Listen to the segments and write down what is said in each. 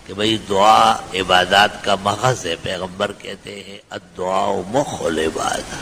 کہ بھئی دعا عبادات کا مغز ہے. پیغمبر کہتے ہیں الدعاء مخ العبادہ،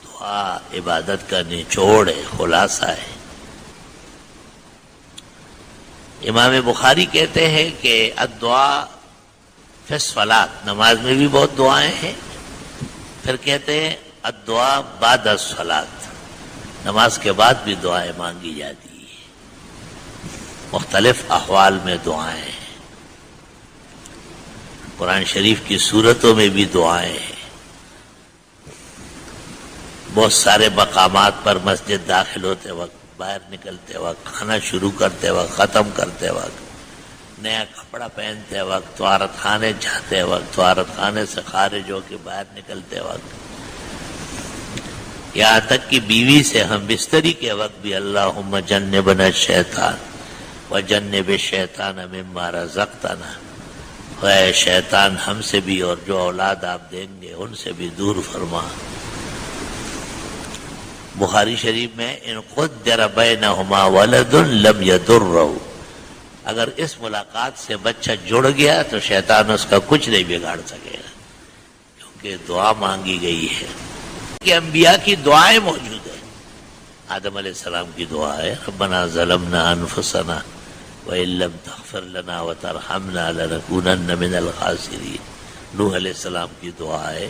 دعا عبادت کا نچوڑ ہے، خلاصہ ہے. امام بخاری کہتے ہیں کہ الدعاء فی الصلاۃ، نماز میں بھی بہت دعائیں ہیں. پھر کہتے ہیں الدعاء بعد الصلاۃ، نماز کے بعد بھی دعائیں مانگی جاتی ہیں. مختلف احوال میں دعائیں ہیں. قرآن شریف کی سورتوں میں بھی دعائیں ہیں. بہت سارے مقامات پر مسجد داخل ہوتے وقت، باہر نکلتے وقت، کھانا شروع کرتے وقت، ختم کرتے وقت، نیا کپڑا پہنتے وقت، طہارت خانے جاتے وقت، طہارت خانے سے خارج ہو کے باہر نکلتے وقت، یہاں تک کہ بیوی سے ہم بستری کے وقت بھی اللہم جنبنا الشیطان وجنب الشیطان مما رزقتنا، اے شیطان ہم سے بھی اور جو اولاد آپ دیں گے ان سے بھی دور فرما. بخاری شریف میں ان قدر بینہما ولد لم یضرہ، اگر اس ملاقات سے بچہ جڑ گیا تو شیطان اس کا کچھ نہیں بگاڑ سکے گا، کیونکہ دعا مانگی گئی ہے. کہ انبیاء کی دعائیں موجود ہیں. آدم علیہ السلام کی دعا ہے ربنا ظلمنا انفسنا وان لم تغفر لنا وترحمنا لنکونن من الخاسرین. نوح علیہ السلام کی دعا ہے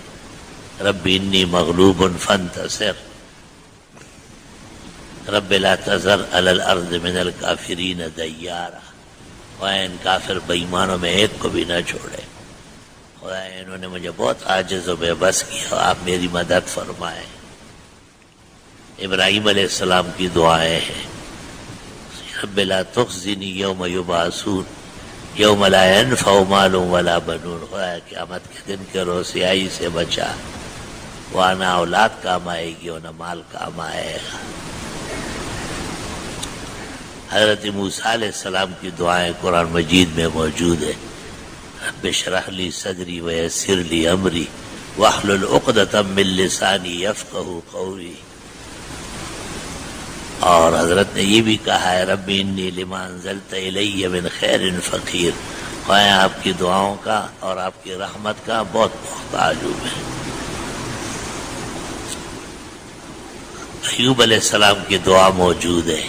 رب انی مغلوب فانتصر رب لا تذر علی الارض من الکافرین دیارا. خدا ان کافر بےایمانوں میں ایک کو بھی نہ چھوڑے. خدا انہوں نے مجھے بہت عاجز و بے بس کیا، آپ میری مدد فرمائیں. ابراہیم علیہ السلام کی دعائیں ہیں رب لا تخزنی یوم یبعثون یوم لا ینفع مال ولا بنون. خدا قیامت کے دن کے رسوائی سے بچا، وہاں نہ اولاد کام آئے گی اور نہ مال کام آئے گا. حضرت موسیٰ علیہ السلام کی دعائیں قرآن مجید میں موجود ہے رب اشرح لی صدری ویسر لی امری واحلل عقدۃ من لسانی یفقہوا قولی. اور حضرت نے یہ بھی کہا ہے رب انی لما انزلت الی من خیر فقیر. میں آپ کی دعاؤں کا اور آپ کی رحمت کا بہت محتاج ہوں. میں ایوب علیہ السلام کی دعا موجود ہے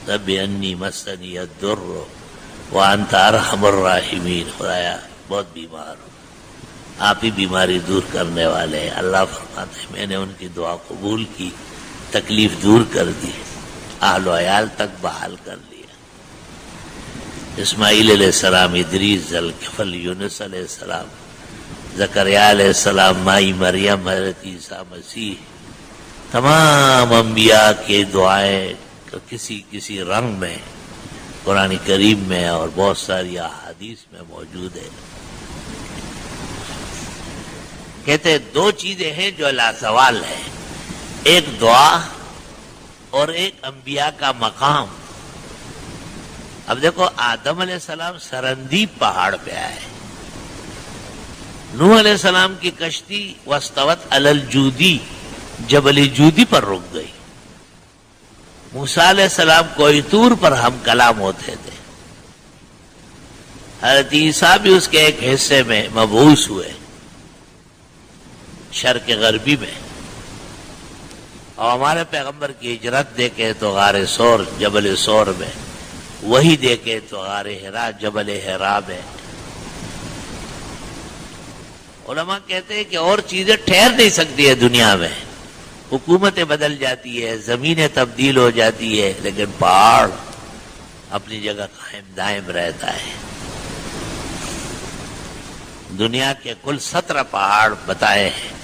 رب انی مسنی الضر وانت ارحم الراحمین. خدایا بہت بیمار ہوں، آپ ہی بیماری دور کرنے والے ہیں. اللہ فرماتے ہیں میں نے ان کی دعا قبول کی، تکلیف دور کر دی، اہل و عیال تک بحال کر لیا. اسماعیل علیہ السلام، ادریس، ذوالکفل، یونس علیہ السلام، زکریا علیہ السلام، مائی مریم، حضرت عیسیٰ مسیح، تمام انبیاء کے دعائیں کسی رنگ میں قرآن کریم میں اور بہت ساری احادیث میں موجود ہے. کہتے دو چیزیں ہیں جو لازوال ہیں، ایک دعا اور ایک انبیاء کا مقام. اب دیکھو آدم علیہ السلام سرندیب پہاڑ پہ آئے، نوح علیہ السلام کی کشتی واستوت علی الجودی، جبل جودی پر رک گئی. موسیٰ علیہ السلام کوئی طور پر ہم کلام ہوتے تھے. حضرت عیسیٰ بھی اس کے ایک حصے میں مبعوث ہوئے شرق غربی میں. اور ہمارے پیغمبر کی ہجرت دیکھے تو غار سور، جبل سور میں، وہی دیکھے تو غار حرا، جبل حرا میں. علماء کہتے ہیں کہ اور چیزیں ٹھہر نہیں سکتی ہے دنیا میں، حکومتیں بدل جاتی ہے، زمینیں تبدیل ہو جاتی ہے، لیکن پہاڑ اپنی جگہ قائم دائم رہتا ہے. دنیا کے کل 17 پہاڑ بتائے ہیں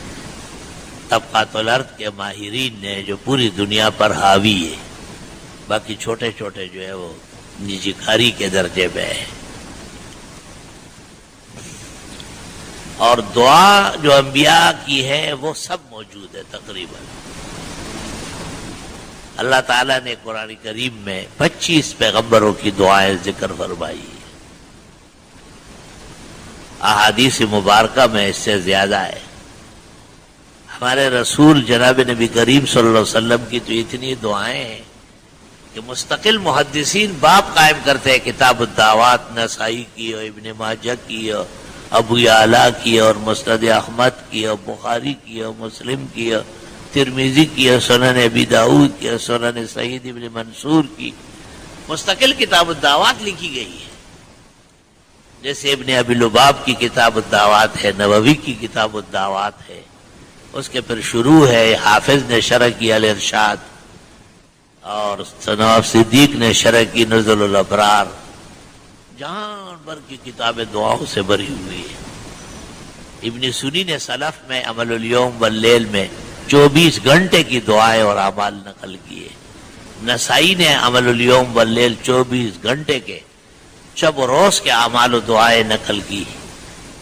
طبقات الارض کے ماہرین نے جو پوری دنیا پر حاوی ہے. باقی چھوٹے چھوٹے جو ہے وہ نجی کاری کے درجے میں ہے. اور دعا جو انبیاء کی ہے وہ سب موجود ہے تقریباً. اللہ تعالیٰ نے قرآن کریم میں 25 پیغمبروں کی دعائیں ذکر فرمائی. احادیث مبارکہ میں اس سے زیادہ ہے. ہمارے رسول جناب نبی کریم صلی اللہ علیہ وسلم کی تو اتنی دعائیں ہیں کہ مستقل محدثین باب قائم کرتے ہیں، کتاب الدعوات نسائی کی اور ابن ماجہ کی اور ابو یعلا کی اور مسند احمد کی اور بخاری کی اور مسلم کی اور ترمذی کی اور سنن ابی داؤد کی اور سنن سعید ابن منصور کی مستقل کتاب الدعوات لکھی گئی ہے. جیسے ابن ابی لباب کی کتاب الدعوات ہے، نووی کی کتاب الدعوات ہے، اس کے پھر شروع ہے حافظ نے شرح کی الارشاد اور نواب صدیق نے شرح کی نزل الابرار. جہاں بھر کی کتابیں دعاؤں سے بھری ہوئی ہے. ابن سنی نے سلف میں عمل الیوم واللیل میں 24 گھنٹے کی دعائیں اور اعمال نقل کیے. نسائی نے عمل الیوم واللیل 24 گھنٹے کے شب و روز کے اعمال و دعائیں نقل کی.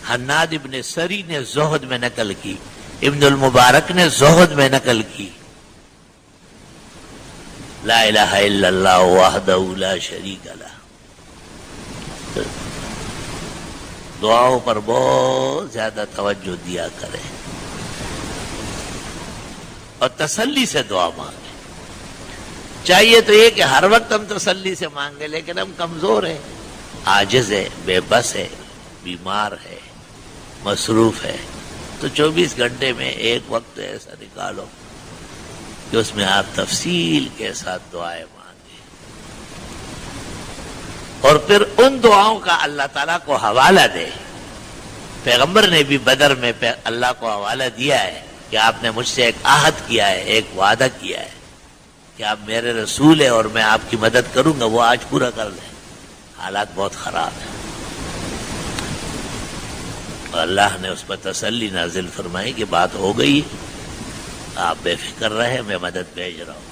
حناد ابن سری نے زہد میں نقل کی، ابن المبارک نے زہد میں نقل کی. لا الہ الا اللہ وحدہ لا شریک لہ. دعاؤں پر بہت زیادہ توجہ دیا کریں اور تسلی سے دعا مانگیں. چاہیے تو یہ کہ ہر وقت ہم تسلی سے مانگیں، لیکن ہم کمزور ہیں، عاجز ہے، بے بس ہے، بیمار ہے، مصروف ہے. تو 24 گھنٹے میں ایک وقت ایسا نکالو کہ اس میں آپ تفصیل کے ساتھ دعائیں مانگیں، اور پھر ان دعاؤں کا اللہ تعالیٰ کو حوالہ دے. پیغمبر نے بھی بدر میں اللہ کو حوالہ دیا ہے کہ آپ نے مجھ سے ایک عہد کیا ہے، ایک وعدہ کیا ہے کہ آپ میرے رسول ہیں اور میں آپ کی مدد کروں گا، وہ آج پورا کر لیں. حالات بہت خراب ہیں، اور اللہ نے اس پر تسلی نازل فرمائی کہ بات ہو گئی، آپ بے فکر رہے، میں مدد بھیج رہا ہوں.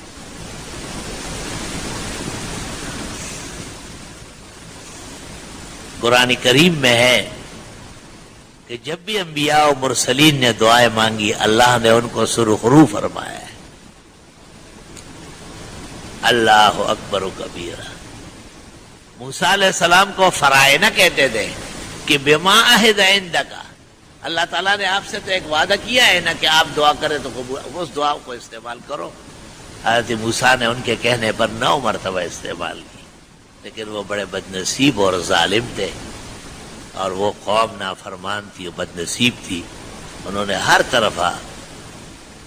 قرآن کریم میں ہے کہ جب بھی انبیاء و مرسلین نے دعائیں مانگی اللہ نے ان کو سرخرو فرمایا ہے. اللہ اکبر و کبیرہ. موسیٰ علیہ السلام کو فرائنہ کہتے تھے کہ بما عہد عندک، اللہ تعالیٰ نے آپ سے تو ایک وعدہ کیا ہے نا کہ آپ دعا کریں تو قبول، اس دعا کو استعمال کرو. حضرت موسیٰ نے ان کے کہنے پر 9 مرتبہ استعمال کی، لیکن وہ بڑے بد نصیب اور ظالم تھے، اور وہ قوم نافرمان تھی، بد نصیب تھی. انہوں نے ہر طرف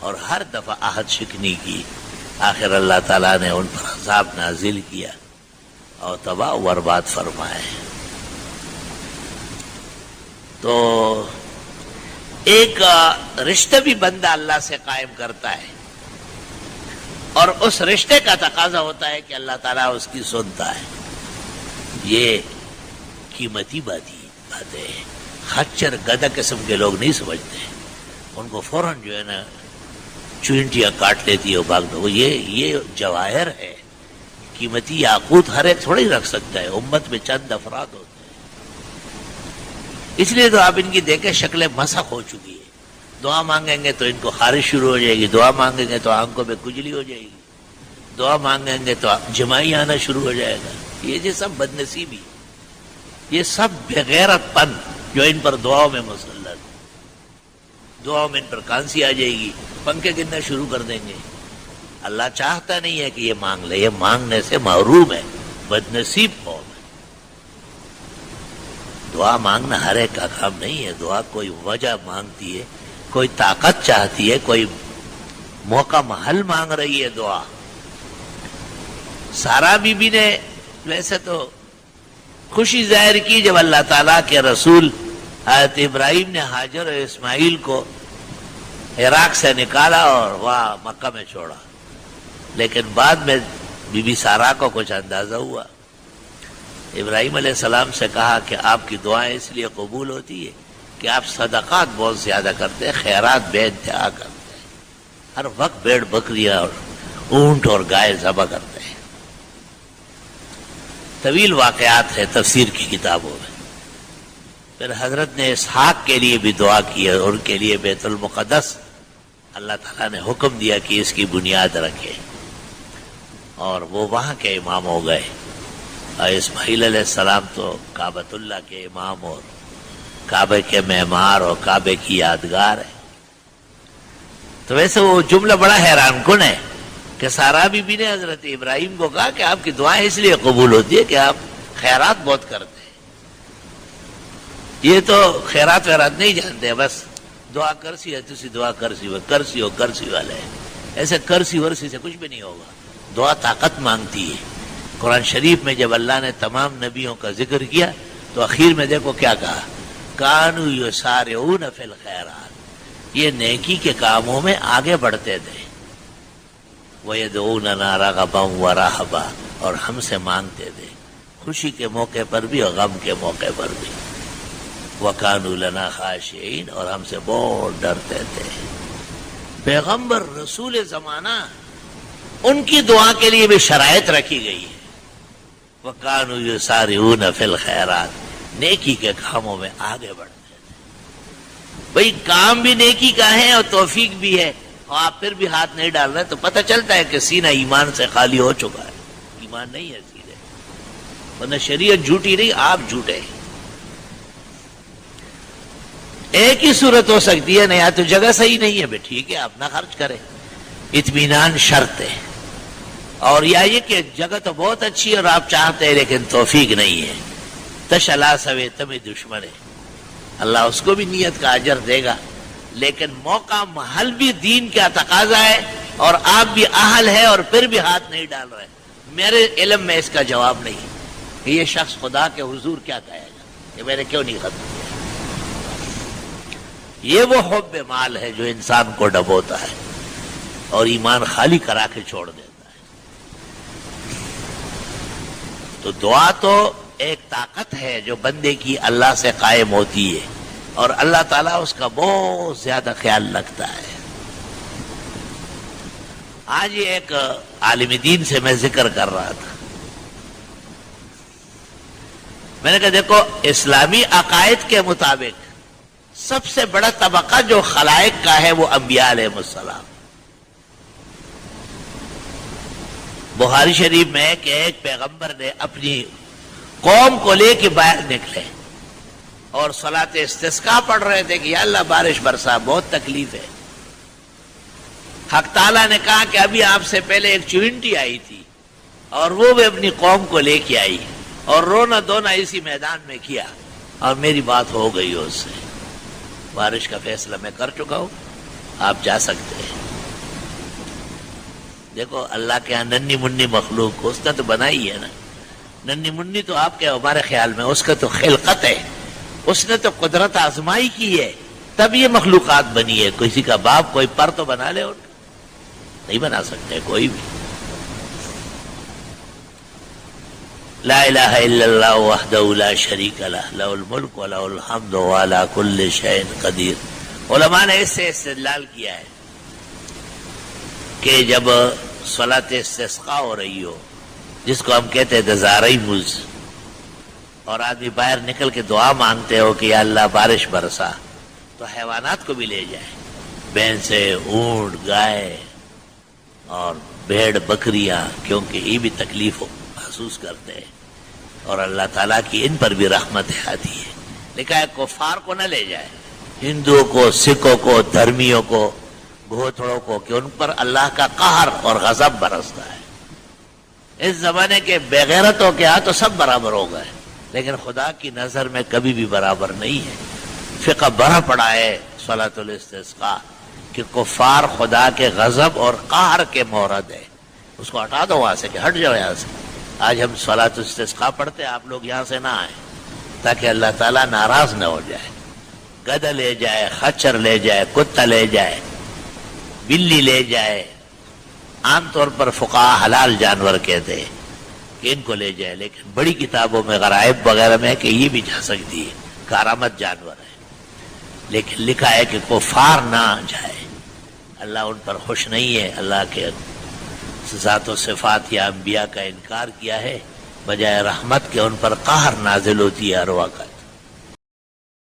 اور ہر دفعہ عہد شکنی کی. آخر اللہ تعالیٰ نے ان پر عذاب نازل کیا اور تباہ و برباد فرمائے. تو ایک رشتہ بھی بندہ اللہ سے قائم کرتا ہے، اور اس رشتے کا تقاضا ہوتا ہے کہ اللہ تعالیٰ اس کی سنتا ہے. یہ قیمتی بات ہے. خچر گدھا قسم کے لوگ نہیں سمجھتے، ان کو فوراً جو ہے نا چونٹیاں کاٹ لیتی ہے وہ بھاگ دو. یہ جواہر ہے، قیمتی یاقوت ہر ایک تھوڑی رکھ سکتا ہے. امت میں چند افراد ہوتے ہیں، اس لیے تو آپ ان کی دیکھیں شکلیں مسخ ہو چکی ہے. دعا مانگیں گے تو ان کو خارش شروع ہو جائے گی، دعا مانگیں گے تو آنکھوں میں کجلی ہو جائے گی، دعا مانگیں گے تو جمائی آنا شروع ہو جائے گا. یہ سب بدنصیبی، یہ سب بغیرت پن جو ان پر دعاؤں میں مسلط. دعاؤں میں ان پر کانسی آ جائے گی، پنکھے گرنا شروع کر دیں گے. اللہ چاہتا نہیں ہے کہ یہ مانگ لے، یہ مانگنے سے محروم ہے، بدنصیب قوم ہے. دعا مانگنا ہر ایک کا کام نہیں ہے. دعا کوئی وجہ مانگتی ہے، کوئی طاقت چاہتی ہے، کوئی موقع محل مانگ رہی ہے. دعا سارا بی بی نے ویسے تو خوشی ظاہر کی جب اللہ تعالیٰ کے رسول حضرت ابراہیم نے حاجر اور اسماعیل کو عراق سے نکالا اور وہاں مکہ میں چھوڑا، لیکن بعد میں بی بی سارا کو کچھ اندازہ ہوا. ابراہیم علیہ السلام سے کہا کہ آپ کی دعائیں اس لیے قبول ہوتی ہے کہ آپ صدقات بہت زیادہ کرتے ہیں، خیرات بے انتہا کرتے ہیں، ہر وقت بھیڑ بکریاں اور اونٹ اور گائے ذبح کرتے ہیں. طویل واقعات ہے تفسیر کی کتابوں میں. پھر حضرت نے اسحاق کے لیے بھی دعا کی اور ان کے لیے بیت المقدس اللہ تعالیٰ نے حکم دیا کہ اس کی بنیاد رکھے، اور وہ وہاں کے امام ہو گئے. اور اسماعیل علیہ السلام تو کعبۃ اللہ کے امام اور کعبے کے معمار اور کعبے کی یادگار ہے. تو ویسے وہ جملہ بڑا حیران کن ہے کہ سارا بی بی نے حضرت ابراہیم کو کہا کہ آپ کی دعائیں اس لیے قبول ہوتی ہے کہ آپ خیرات بہت کرتے ہیں. یہ تو خیرات ویرات نہیں جانتے، بس دعا کرسی ہے، تسی دعا کرسی ہو، کرسی ہو، کرسی والے. ایسے کرسی ورسی سے کچھ بھی نہیں ہوگا. دعا طاقت مانگتی ہے. قرآن شریف میں جب اللہ نے تمام نبیوں کا ذکر کیا تو اخیر میں دیکھو کیا کہا، کانوا یسارعون فی الخیرات، یہ نیکی کے کاموں میں آگے بڑھتے تھے. وَيَدْعُونَنَا رَغَبًا وَرَهَبًا، اور ہم سے مانگتے تھے خوشی کے موقع پر بھی اور غم کے موقع پر بھی. وَكَانُوا لَنَا خَاشِعِينَ، اور ہم سے بہت ڈرتے تھے. پیغمبر رسول زمانہ، ان کی دعا کے لیے بھی شرائط رکھی گئی ہے. وَكَانُوا يُسَارِعُونَ فِي الْخَيْرَاتِ، نیکی کے کاموں میں آگے بڑھتے تھے. بھئی کام بھی نیکی کا ہے اور توفیق بھی ہے، اور آپ پھر بھی ہاتھ نہیں ڈال رہے تو پتہ چلتا ہے کہ سینہ ایمان سے خالی ہو چکا ہے. ایمان نہیں ہے سیدھے، ورنہ شریعت جھوٹی نہیں، آپ جھوٹے. ایک ہی صورت ہو سکتی ہے، یا تو جگہ صحیح نہیں ہے، ٹھیک ہے آپ نہ خرچ کریں، اطمینان شرط ہے. اور یا یہ کہ جگہ تو بہت اچھی ہے اور آپ چاہتے ہیں لیکن توفیق نہیں ہے. تشلا سوے تمہیں دشمن ہے، اللہ اس کو بھی نیت کا اجر دے گا، لیکن موقع محل بھی دین کا تقاضا ہے اور آپ بھی اہل ہے اور پھر بھی ہاتھ نہیں ڈال رہے. میرے علم میں اس کا جواب نہیں کہ یہ شخص خدا کے حضور کیا کہے گا کہ میں نے کیوں نہیں ختم کیا. یہ وہ حب مال ہے جو انسان کو ڈبوتا ہے اور ایمان خالی کرا کے چھوڑ دیتا ہے. تو دعا تو ایک طاقت ہے جو بندے کی اللہ سے قائم ہوتی ہے اور اللہ تعالیٰ اس کا بہت زیادہ خیال رکھتا ہے. آج یہ ایک عالم دین سے میں ذکر کر رہا تھا، میں نے کہا دیکھو اسلامی عقائد کے مطابق سب سے بڑا طبقہ جو خلائق کا ہے وہ انبیاء علیہ السلام. بخاری شریف میں ہے کہ ایک پیغمبر نے اپنی قوم کو لے کے باہر نکلے اور صلاۃ استسقاء پڑھ رہے تھے کہ یا اللہ بارش برسا، بہت تکلیف ہے. حق تعالیٰ نے کہا کہ ابھی آپ سے پہلے ایک چونٹی آئی تھی اور وہ بھی اپنی قوم کو لے کے آئی اور رونا دھونا اسی میدان میں کیا اور میری بات ہو گئی اس سے. بارش کا فیصلہ میں کر چکا ہوں، آپ جا سکتے ہیں. دیکھو اللہ کے یہاں ننی منی مخلوق کو اس نے تو بنائی ہے نا. ننی منی تو آپ کے ہمارے خیال میں اس کا تو خلقت ہے، اس نے تو قدرت آزمائی کی ہے تب یہ مخلوقات بنی ہے. کسی کا باپ کوئی پر تو بنا لے، اور نہیں بنا سکتے کوئی بھی. لا الہ الا اللہ وحدہ لا شریک لہ لہ الملک و لہ الحمد وعلی کل شیء قدیر. علماء نے اس سے استدلال کیا ہے کہ جب صلاۃ استسقاء ہو رہی ہو، جس کو ہم کہتے ہیں دزارئی مز، اور آدمی باہر نکل کے دعا مانگتے ہو کہ یا اللہ بارش برسا، تو حیوانات کو بھی لے جائے، بھینسے، اونٹ، گائے اور بھیڑ بکریاں، کیونکہ یہ بھی تکلیف محسوس کرتے ہیں اور اللہ تعالیٰ کی ان پر بھی رحمت آتی ہے. لکھا ہے کفار کو نہ لے جائے، ہندوؤں کو، سکھوں کو، دھرمیوں کو، گھوتڑوں کو، کہ ان پر اللہ کا قہر اور غضب برستا ہے. اس زمانے کے بغیرتوں کے ہاں تو سب برابر ہو گئے، لیکن خدا کی نظر میں کبھی بھی برابر نہیں ہے. فقہ بڑا پڑا ہے صلاۃ الاستسقاء کہ کفار خدا کے غضب اور قہر کے مورد ہے. اس کو ہٹا دو وہاں سے، کہ ہٹ جاؤ یہاں سے. آج ہم صلاۃ الاستسقاء پڑھتے ہیں، آپ لوگ یہاں سے نہ آئیں تاکہ اللہ تعالیٰ ناراض نہ ہو جائے. گدھا لے جائے، خچر لے جائے، کتا لے جائے، بلی لے جائے، عام طور پر فقہاء حلال جانور کہتے ہیں کہ ان کو لے جائے، لیکن بڑی کتابوں میں غرائب وغیرہ میں ہے کہ یہ بھی جا سکتی ہے، کارآمد جانور ہے. لیکن لکھا ہے کہ کفار نہ جائے، اللہ ان پر خوش نہیں ہے. اللہ کے ذات و صفات یا انبیاء کا انکار کیا ہے، بجائے رحمت کے ان پر قہر نازل ہوتی ہے ہر وقت.